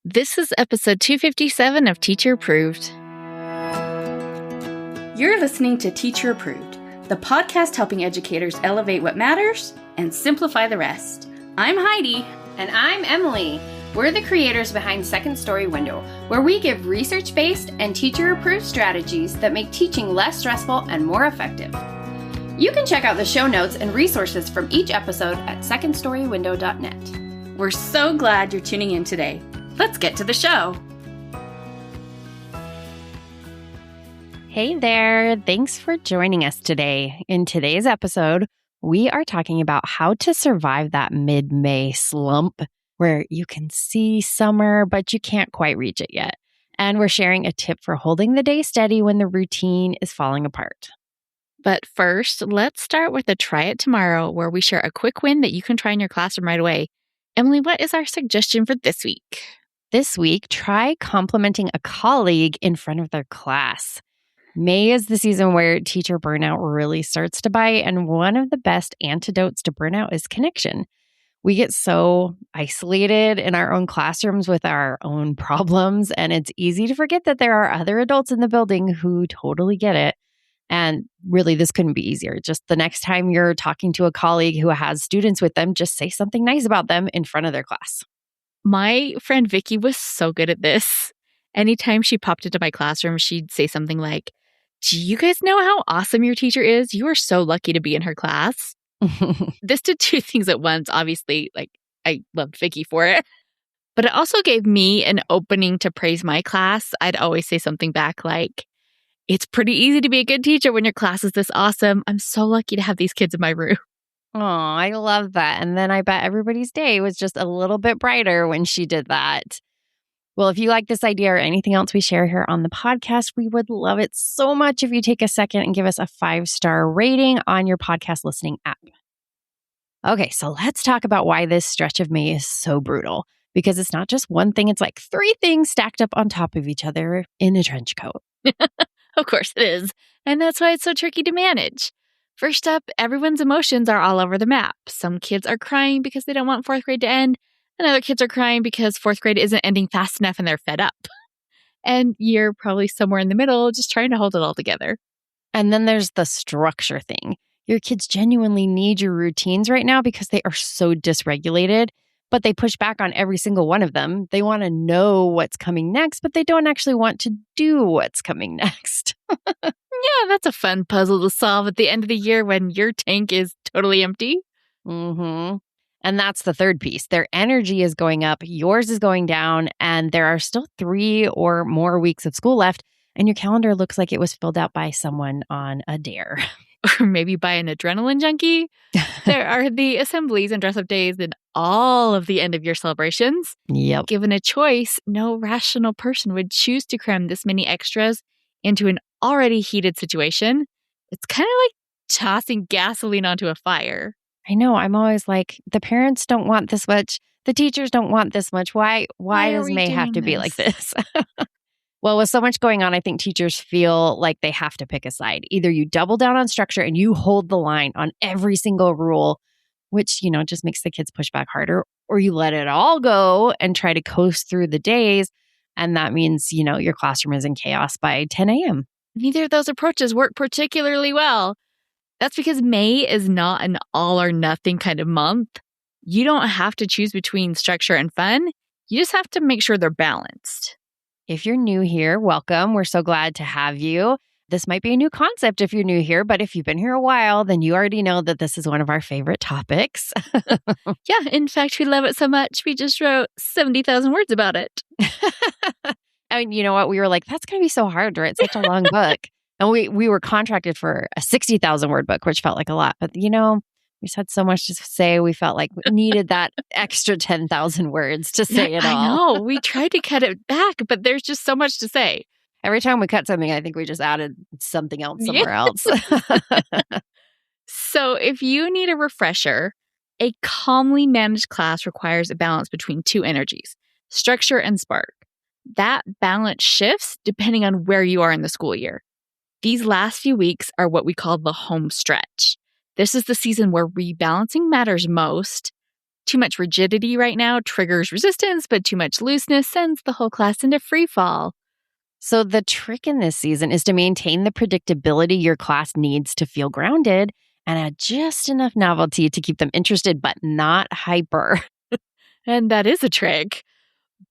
This is episode 257 of Teacher Approved. You're listening to Teacher Approved, the podcast helping educators elevate what matters and simplify the rest. I'm Heidi. And I'm Emily. We're the creators behind Second Story Window, where we give research-based and teacher-approved strategies that make teaching less stressful and more effective. You can check out the show notes and resources from each episode at secondstorywindow.net. We're so glad you're tuning in today. Let's get to the show. Hey there. Thanks for joining us today. In today's episode, we are talking about how to survive that mid-May slump where you can see summer, but you can't quite reach it yet. And we're sharing a tip for holding the day steady when the routine is falling apart. But first, let's start with a try it tomorrow where we share a quick win that you can try in your classroom right away. Emily, what is our suggestion for this week? This week, try complimenting a colleague in front of their class. May is the season where teacher burnout really starts to bite, and one of the best antidotes to burnout is connection. We get so isolated in our own classrooms with our own problems, and it's easy to forget that there are other adults in the building who totally get it. And really, this couldn't be easier. Just the next time you're talking to a colleague who has students with them, just say something nice about them in front of their class. My friend Vicky was so good at this. Anytime she popped into my classroom, she'd say something like, "Do you guys know how awesome your teacher is? You are so lucky to be in her class." This did two things at once. Obviously, I loved Vicky for it. But it also gave me an opening to praise my class. I'd always say something back like, "It's pretty easy to be a good teacher when your class is this awesome. I'm so lucky to have these kids in my room." Oh, I love that. And then I bet everybody's day was just a little bit brighter when she did that. Well, if you like this idea or anything else we share here on the podcast, we would love it so much if you take a second and give us a 5-star rating on your podcast listening app. Okay, so let's talk about why this stretch of May is so brutal. Because it's not just one thing, it's like 3 things stacked up on top of each other in a trench coat. Of course it is. And that's why it's so tricky to manage. First up, everyone's emotions are all over the map. Some kids are crying because they don't want 4th grade to end, and other kids are crying because 4th grade isn't ending fast enough and they're fed up. And you're probably somewhere in the middle, just trying to hold it all together. And then there's the structure thing. Your kids genuinely need your routines right now because they are so dysregulated, but they push back on every single one of them. They want to know what's coming next, but they don't actually want to do what's coming next. Yeah, that's a fun puzzle to solve at the end of the year when your tank is totally empty. Mm-hmm. And that's the third piece. Their energy is going up, yours is going down, and there are still 3 or more weeks of school left, and your calendar looks like it was filled out by someone on a dare. Or maybe by an adrenaline junkie. There are the assemblies and dress-up days and all of the end-of-year celebrations. Yep. Given a choice, no rational person would choose to cram this many extras into an already heated situation. It's kind of like tossing gasoline onto a fire. I know. I'm always like, the parents don't want this much. The teachers don't want this much. Why does May have to be like this? Well, with so much going on, I think teachers feel like they have to pick a side. Either you double down on structure and you hold the line on every single rule, which, just makes the kids push back harder, or you let it all go and try to coast through the days. And that means, your classroom is in chaos by 10 a.m. Neither of those approaches work particularly well. That's because May is not an all or nothing kind of month. You don't have to choose between structure and fun. You just have to make sure they're balanced. If you're new here, welcome. We're so glad to have you. This might be a new concept if you're new here, but if you've been here a while, then you already know that this is one of our favorite topics. Yeah, in fact, we love it so much, we just wrote 70,000 words about it. I mean, you know what? We were like, that's going to be so hard to write such a long book. And we were contracted for a 60,000 word book, which felt like a lot. But, we just had so much to say. We felt like we needed that extra 10,000 words to say it all. I know. We tried to cut it back, but there's just so much to say. Every time we cut something, I think we just added something else somewhere else. So if you need a refresher, a calmly managed class requires a balance between 2 energies, structure and spark. That balance shifts depending on where you are in the school year. These last few weeks are what we call the home stretch. This is the season where rebalancing matters most. Too much rigidity right now triggers resistance, but too much looseness sends the whole class into free fall. So the trick in this season is to maintain the predictability your class needs to feel grounded and add just enough novelty to keep them interested, but not hyper. And that is a trick.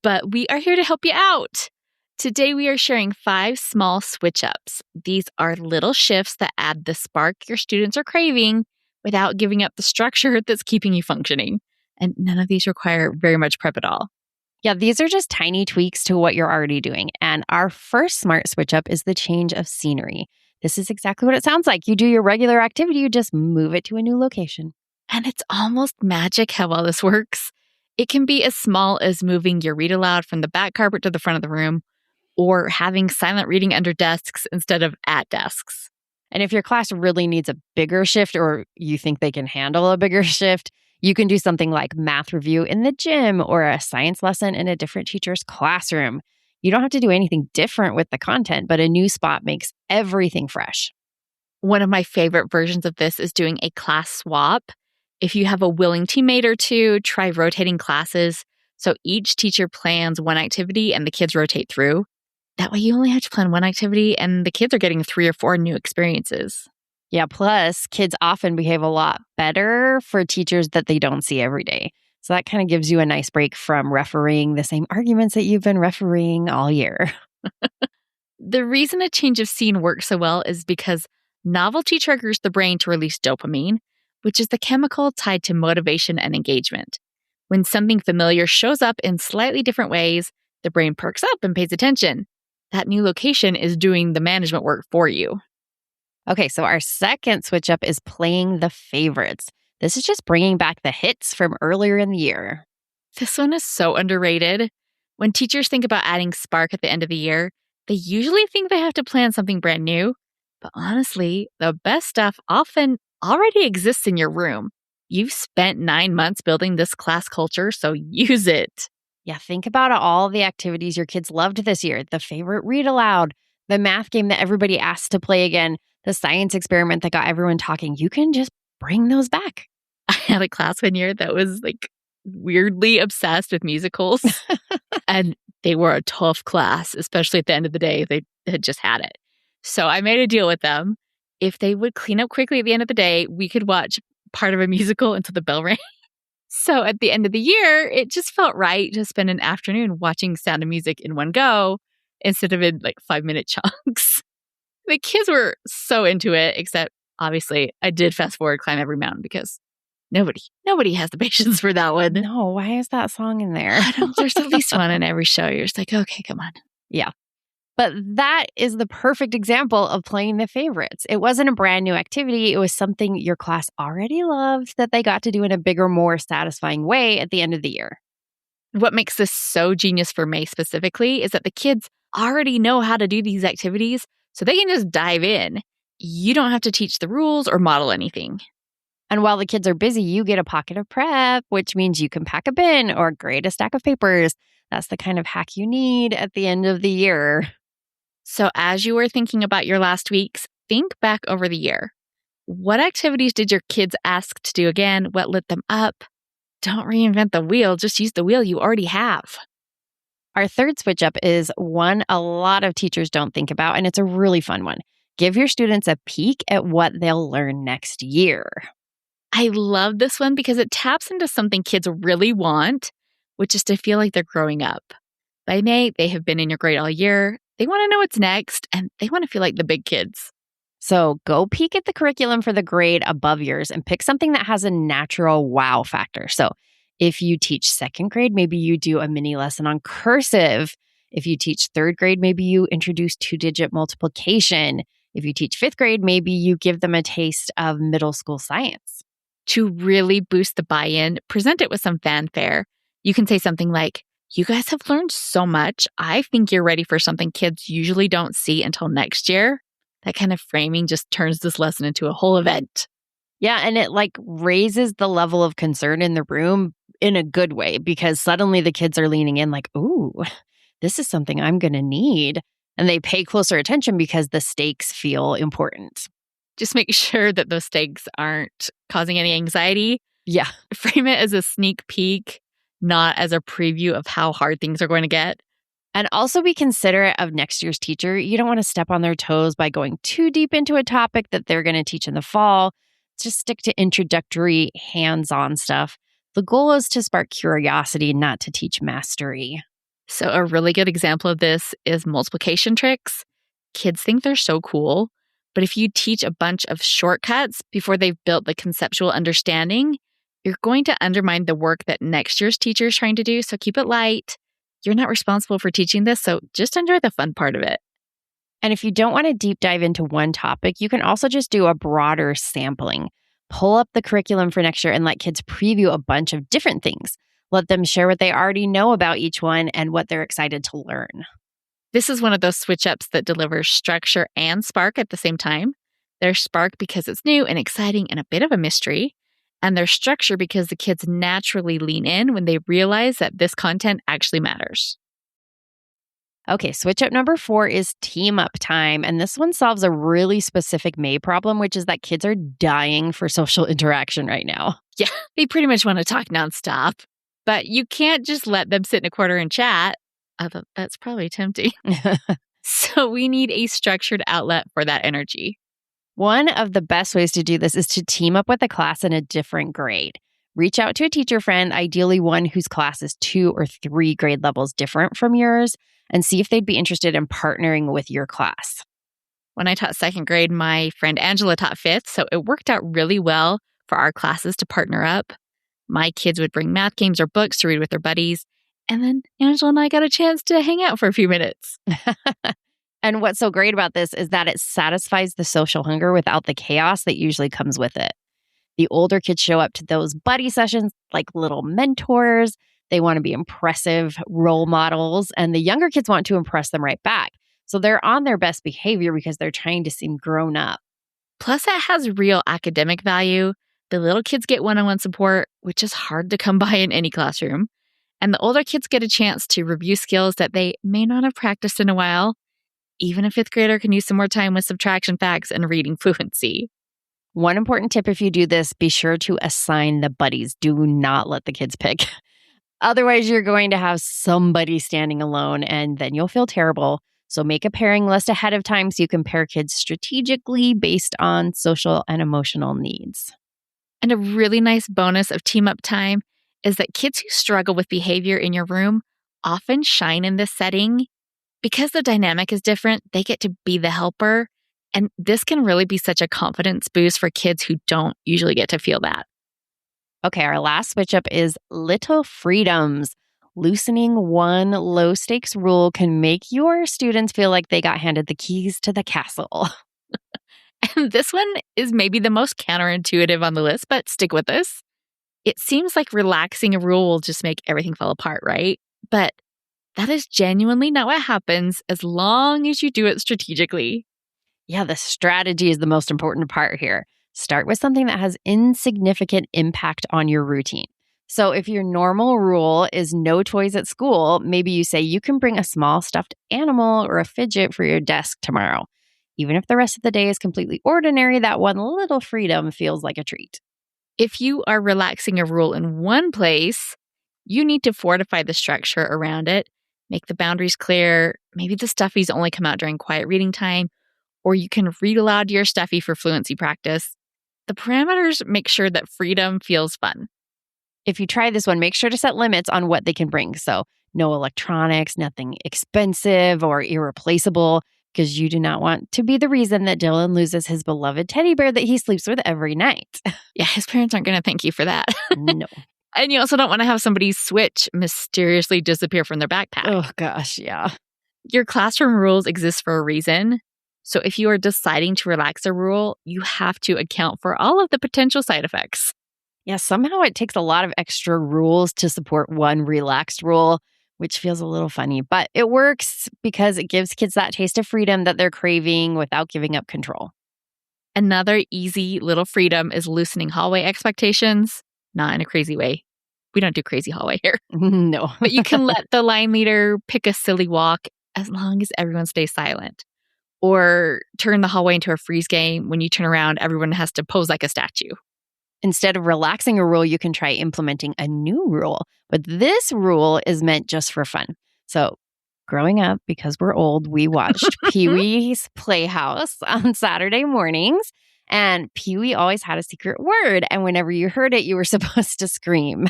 But we are here to help you out. Today, we are sharing 5 small switch ups. These are little shifts that add the spark your students are craving without giving up the structure that's keeping you functioning. And none of these require very much prep at all. Yeah, these are just tiny tweaks to what you're already doing. And our first smart switch up is the change of scenery. This is exactly what it sounds like. You do your regular activity, you just move it to a new location. And it's almost magic how well this works. It can be as small as moving your read aloud from the back carpet to the front of the room, or having silent reading under desks instead of at desks. And if your class really needs a bigger shift or you think they can handle a bigger shift, you can do something like math review in the gym or a science lesson in a different teacher's classroom. You don't have to do anything different with the content, but a new spot makes everything fresh. One of my favorite versions of this is doing a class swap. If you have a willing teammate or two, try rotating classes so each teacher plans one activity and the kids rotate through. That way you only have to plan one activity and the kids are getting 3 or 4 new experiences. Yeah, plus kids often behave a lot better for teachers that they don't see every day. So that kind of gives you a nice break from refereeing the same arguments that you've been refereeing all year. The reason a change of scene works so well is because novelty triggers the brain to release dopamine, which is the chemical tied to motivation and engagement. When something familiar shows up in slightly different ways, the brain perks up and pays attention. That new location is doing the management work for you. Okay, so our second switch up is playing the favorites. This is just bringing back the hits from earlier in the year. This one is so underrated. When teachers think about adding spark at the end of the year, they usually think they have to plan something brand new. But honestly, the best stuff often already exists in your room. You've spent 9 months building this class culture, so use it. Yeah, think about all the activities your kids loved this year. The favorite read aloud, the math game that everybody asked to play again, the science experiment that got everyone talking. You can just bring those back. I had a class one year that was like weirdly obsessed with musicals. And they were a tough class, especially at the end of the day. They had just had it. So I made a deal with them. If they would clean up quickly at the end of the day, we could watch part of a musical until the bell rang. So at the end of the year, it just felt right to spend an afternoon watching Sound of Music in one go instead of in like 5-minute chunks. The kids were so into it, except obviously I did fast forward Climb Every Mountain because nobody has the patience for that one. No, why is that song in there? I don't, there's at least one in every show. You're just like, okay, come on. Yeah. But that is the perfect example of playing the favorites. It wasn't a brand new activity. It was something your class already loved that they got to do in a bigger, more satisfying way at the end of the year. What makes this so genius for May specifically is that the kids already know how to do these activities, so they can just dive in. You don't have to teach the rules or model anything. And while the kids are busy, you get a pocket of prep, which means you can pack a bin or grade a stack of papers. That's the kind of hack you need at the end of the year. So as you were thinking about your last weeks, think back over the year. What activities did your kids ask to do again? What lit them up? Don't reinvent the wheel. Just use the wheel you already have. Our third switch up is one a lot of teachers don't think about, and it's a really fun one. Give your students a peek at what they'll learn next year. I love this one because it taps into something kids really want, which is to feel like they're growing up. By May, they have been in your grade all year. They want to know what's next, and they want to feel like the big kids. So go peek at the curriculum for the grade above yours and pick something that has a natural wow factor. So if you teach second grade, maybe you do a mini lesson on cursive. If you teach third grade, maybe you introduce 2-digit multiplication. If you teach fifth grade, maybe you give them a taste of middle school science. To really boost the buy-in, present it with some fanfare. You can say something like, you guys have learned so much. I think you're ready for something kids usually don't see until next year. That kind of framing just turns this lesson into a whole event. Yeah, and it raises the level of concern in the room in a good way because suddenly the kids are leaning in like, ooh, this is something I'm going to need. And they pay closer attention because the stakes feel important. Just make sure that those stakes aren't causing any anxiety. Yeah. Frame it as a sneak peek, not as a preview of how hard things are going to get. And also be considerate of next year's teacher. You don't want to step on their toes by going too deep into a topic that they're going to teach in the fall. Just stick to introductory, hands-on stuff. The goal is to spark curiosity, not to teach mastery. So a really good example of this is multiplication tricks. Kids think they're so cool, but if you teach a bunch of shortcuts before they've built the conceptual understanding, you're going to undermine the work that next year's teacher is trying to do. So keep it light. You're not responsible for teaching this, so just enjoy the fun part of it. And if you don't want to deep dive into one topic, you can also just do a broader sampling. Pull up the curriculum for next year and let kids preview a bunch of different things. Let them share what they already know about each one and what they're excited to learn. This is one of those switch-ups that delivers structure and spark at the same time. There's spark because it's new and exciting and a bit of a mystery. And there's structure because the kids naturally lean in when they realize that this content actually matters. Okay, switch up number 4 is team up time. And this one solves a really specific May problem, which is that kids are dying for social interaction right now. Yeah, they pretty much want to talk nonstop. But you can't just let them sit in a corner and chat. Although that's probably tempting. So we need a structured outlet for that energy. One of the best ways to do this is to team up with a class in a different grade. Reach out to a teacher friend, ideally one whose class is 2 or 3 grade levels different from yours, and see if they'd be interested in partnering with your class. When I taught 2nd grade, my friend Angela taught 5th, so it worked out really well for our classes to partner up. My kids would bring math games or books to read with their buddies, and then Angela and I got a chance to hang out for a few minutes. And what's so great about this is that it satisfies the social hunger without the chaos that usually comes with it. The older kids show up to those buddy sessions like little mentors. They want to be impressive role models, and the younger kids want to impress them right back. So they're on their best behavior because they're trying to seem grown up. Plus, it has real academic value. The little kids get one-on-one support, which is hard to come by in any classroom. And the older kids get a chance to review skills that they may not have practiced in a while. Even a 5th grader can use some more time with subtraction facts and reading fluency. One important tip if you do this, be sure to assign the buddies. Do not let the kids pick. Otherwise, you're going to have somebody standing alone and then you'll feel terrible. So make a pairing list ahead of time so you can pair kids strategically based on social and emotional needs. And a really nice bonus of team up time is that kids who struggle with behavior in your room often shine in this setting. Because the dynamic is different, they get to be the helper. And this can really be such a confidence boost for kids who don't usually get to feel that. Okay, our last switch up is little freedoms. Loosening one low stakes rule can make your students feel like they got handed the keys to the castle. And this one is maybe the most counterintuitive on the list, but stick with this. It seems like relaxing a rule will just make everything fall apart, right? But that is genuinely not what happens as long as you do it strategically. Yeah, the strategy is the most important part here. Start with something that has insignificant impact on your routine. So if your normal rule is no toys at school, maybe you say you can bring a small stuffed animal or a fidget for your desk tomorrow. Even if the rest of the day is completely ordinary, that one little freedom feels like a treat. If you are relaxing a rule in one place, you need to fortify the structure around it, make the boundaries clear. Maybe the stuffies only come out during quiet reading time, or you can read aloud to your stuffy for fluency practice. The parameters make sure that freedom feels fun. If you try this one, make sure to set limits on what they can bring. So no electronics, nothing expensive or irreplaceable, because you do not want to be the reason that Dylan loses his beloved teddy bear that he sleeps with every night. Yeah, his parents aren't going to thank you for that. No. And you also don't want to have somebody's Switch mysteriously disappear from their backpack. Oh, gosh, yeah. Your classroom rules exist for a reason. So if you are deciding to relax a rule, you have to account for all of the potential side effects. Yeah, somehow it takes a lot of extra rules to support one relaxed rule, which feels a little funny, but it works because it gives kids that taste of freedom that they're craving without giving up control. Another easy little freedom is loosening hallway expectations, not in a crazy way. We don't do crazy hallway here. No. But you can let the line leader pick a silly walk as long as everyone stays silent. Or turn the hallway into a freeze game. When you turn around, everyone has to pose like a statue. Instead of relaxing a rule, you can try implementing a new rule. But this rule is meant just for fun. So growing up, because we're old, we watched Pee-wee's Playhouse on Saturday mornings. And Pee-wee always had a secret word. And whenever you heard it, you were supposed to scream.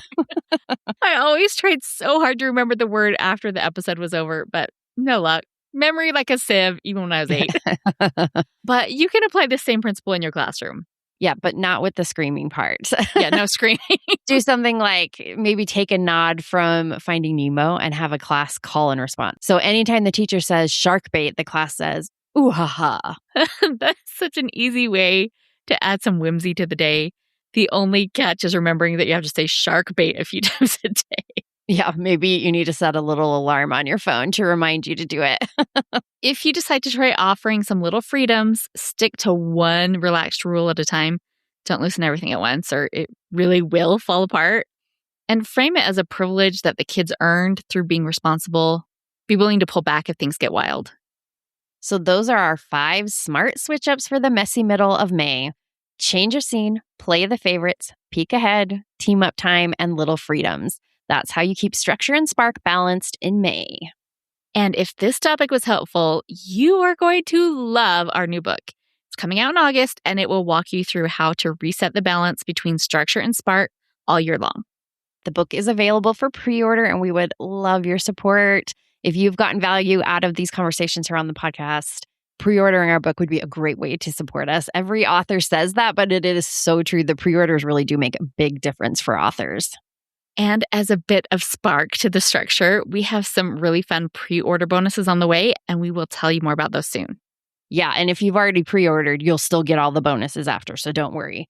I always tried so hard to remember the word after the episode was over, but no luck. Memory like a sieve, even when I was 8. But you can apply the same principle in your classroom. Yeah, but not with the screaming part. Yeah, no screaming. Do something like maybe take a nod from Finding Nemo and have a class call and response. So anytime the teacher says shark bait, the class says, ooh ha ha. That's such an easy way to add some whimsy to the day. The only catch is remembering that you have to say shark bait a few times a day. Yeah, maybe you need to set a little alarm on your phone to remind you to do it. If you decide to try offering some little freedoms, stick to one relaxed rule at a time. Don't loosen everything at once or it really will fall apart. And frame it as a privilege that the kids earned through being responsible. Be willing to pull back if things get wild. So those are our 5 smart switch ups for the messy middle of May. Change of scene, play the favorites, peek ahead, team up time, and little freedoms. That's how you keep structure and spark balanced in May. And if this topic was helpful, you are going to love our new book. It's coming out in August, and it will walk you through how to reset the balance between structure and spark all year long. The book is available for pre-order, and we would love your support. If you've gotten value out of these conversations here on the podcast, pre-ordering our book would be a great way to support us. Every author says that, but it is so true. The pre-orders really do make a big difference for authors. And as a bit of spark to the structure, we have some really fun pre-order bonuses on the way, and we will tell you more about those soon. Yeah, and if you've already pre-ordered, you'll still get all the bonuses after, so don't worry.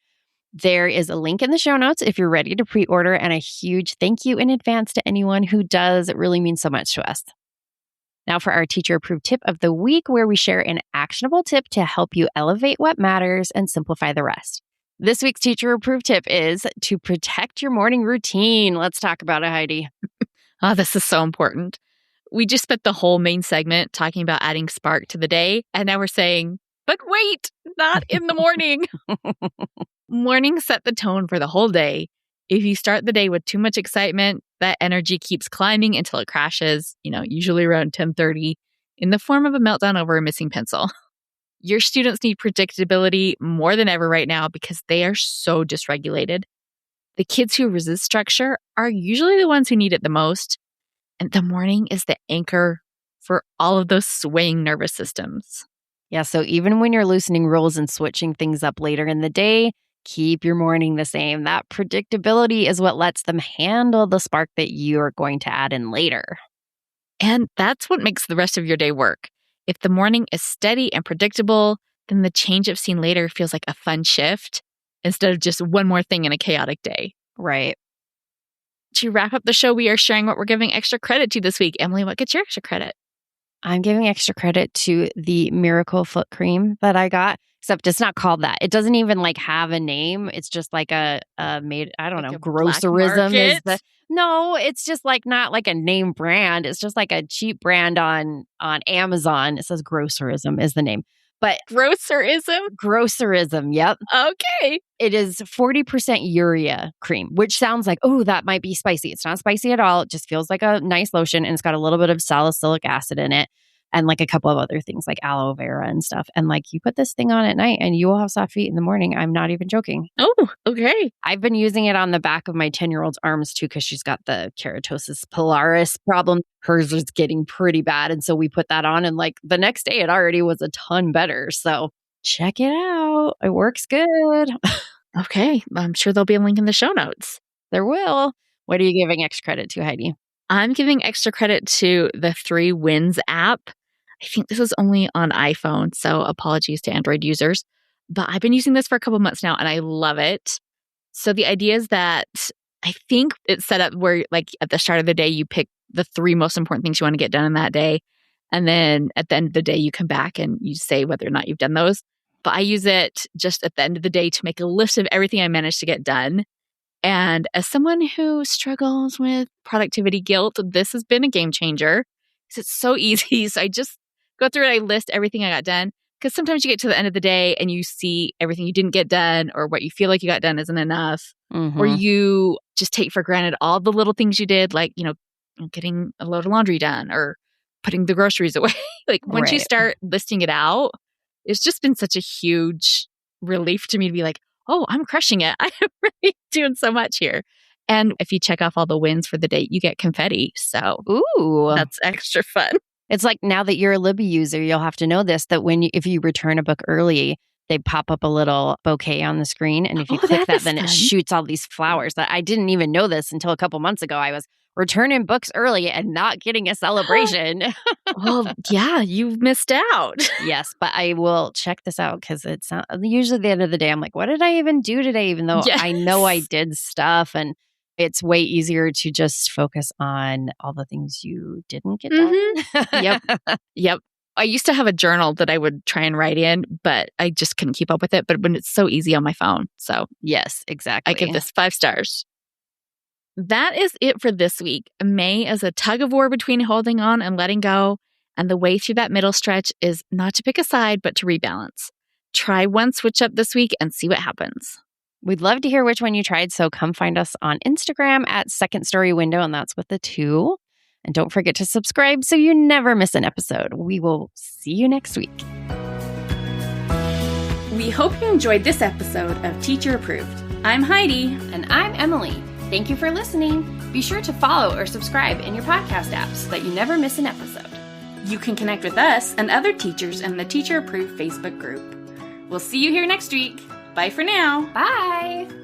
There is a link in the show notes if you're ready to pre-order, and a huge thank you in advance to anyone who does. It really means so much to us. Now for our teacher-approved tip of the week, where we share an actionable tip to help you elevate what matters and simplify the rest. This week's teacher-approved tip is to protect your morning routine. Let's talk about it, Heidi. Oh, this is so important. We just spent the whole main segment talking about adding spark to the day, and now we're saying, but wait, not in the morning. Mornings set the tone for the whole day. If you start the day with too much excitement, that energy keeps climbing until it crashes, usually around 10:30, in the form of a meltdown over a missing pencil. Your students need predictability more than ever right now because they are so dysregulated. The kids who resist structure are usually the ones who need it the most. And the morning is the anchor for all of those swaying nervous systems. Yeah, so even when you're loosening rules and switching things up later in the day, keep your morning the same. That predictability is what lets them handle the spark that you're going to add in later. And that's what makes the rest of your day work. If the morning is steady and predictable, then the change of scene later feels like a fun shift instead of just one more thing in a chaotic day. Right. To wrap up the show, we are sharing what we're giving extra credit to this week. Emily, what gets your extra credit? I'm giving extra credit to the Miracle Foot Cream that I got, except it's not called that. It doesn't even have a name. It's just like a grocerism is the. No, it's just not like a name brand. It's just like a cheap brand on Amazon. It says grocerism is the name. But Grocerism? Grocerism, yep. Okay. It is 40% urea cream, which sounds like, oh, that might be spicy. It's not spicy at all. It just feels like a nice lotion, and it's got a little bit of salicylic acid in it and a couple of other things like aloe vera and stuff. And you put this thing on at night and you will have soft feet in the morning. I'm not even joking. Oh, okay. I've been using it on the back of my 10-year-old's arms too, because she's got the keratosis pilaris problem. Hers is getting pretty bad. And so we put that on, and the next day it already was a ton better. So check it out. It works good. Okay. I'm sure there'll be a link in the show notes. There will. What are you giving extra credit to, Heidi? I'm giving extra credit to the 3 Wins app. I think this is only on iPhone, so apologies to Android users. But I've been using this for a couple months now, and I love it. So the idea is that I think it's set up where, at the start of the day, you pick the 3 most important things you want to get done in that day. And then at the end of the day, you come back and you say whether or not you've done those. But I use it just at the end of the day to make a list of everything I managed to get done. And as someone who struggles with productivity guilt, this has been a game changer because it's so easy. So I just go through it. I list everything I got done, Because sometimes you get to the end of the day and you see everything you didn't get done, or what you feel like you got done isn't enough. Or you just take for granted all the little things you did, like, getting a load of laundry done or putting the groceries away. Like once you start listing it out, it's just been such a huge relief to me to be like, oh, I'm crushing it. I am really doing so much here. And if you check off all the wins for the day, you get confetti. So that's extra fun. It's like, now that you're a Libby user, you'll have to know this, that if you return a book early, they pop up a little bouquet on the screen. And if you click that, then it shoots all these flowers. That I didn't even know this until a couple months ago. I was returning books early and not getting a celebration. Well, yeah, you've missed out. Yes, but I will check this out, because it's not, usually at the end of the day, I'm like, what did I even do today? Even though I know I did stuff, and it's way easier to just focus on all the things you didn't get done. Yep. I used to have a journal that I would try and write in, but I just couldn't keep up with it. But when it's so easy on my phone. So yes, exactly. I give this 5 stars. That is it for this week. May is a tug of war between holding on and letting go. And the way through that middle stretch is not to pick a side, but to rebalance. Try one switch up this week and see what happens. We'd love to hear which one you tried, so come find us on Instagram at Second Story Window, and that's with the 2. And don't forget to subscribe so you never miss an episode. We will see you next week. We hope you enjoyed this episode of Teacher Approved. I'm Heidi. And I'm Emily. Thank you for listening. Be sure to follow or subscribe in your podcast app so that you never miss an episode. You can connect with us and other teachers in the Teacher Approved Facebook group. We'll see you here next week. Bye for now. Bye.